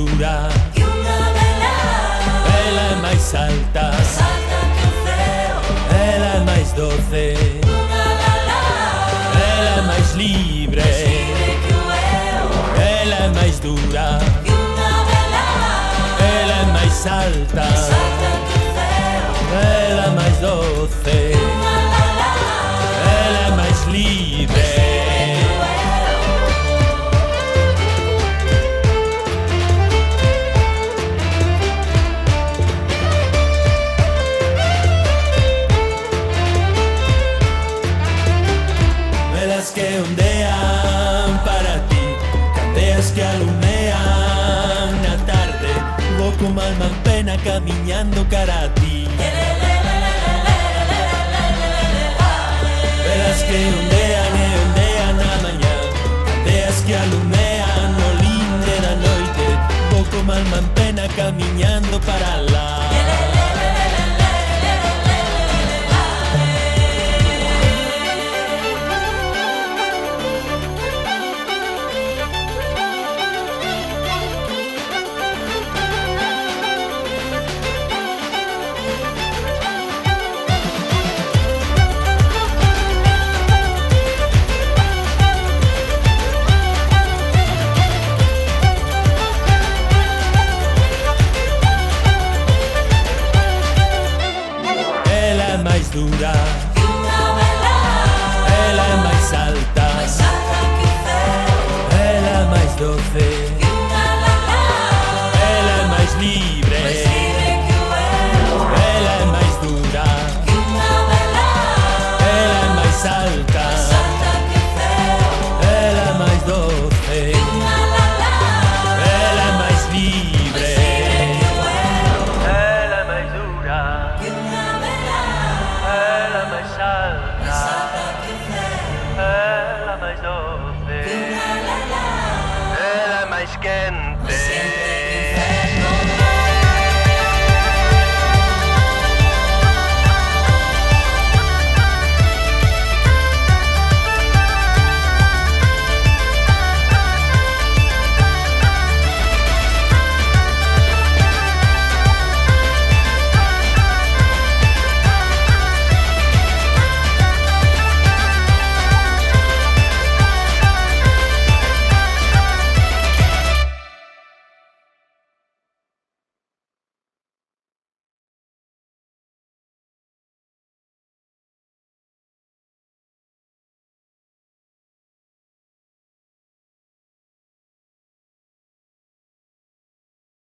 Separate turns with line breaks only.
dura
que unha vela.
Ela é máis alta,
Máis alta que o ceo,
ela é máis doce,
unha lala.
ela é máis libre,
Máis libre que o eu,
ela é máis dura,
que unha vela.
ela é máis alta,
Máis alta que o ceo,
ela é máis doce,
unha lala.
ela é máis libre. Velas que ondean para ti, candeas que alumean na tarde, vou como alma en pena camiñando cara a ti. Velas que ondean e ondean na mañá, candeas que alumean no linde da noite, vou como alma en pena camiñando para lá. Ela é máis dura,
Que unha vela.
ela é máis alta,
Máis alta que o ceo,
ela é máis doce,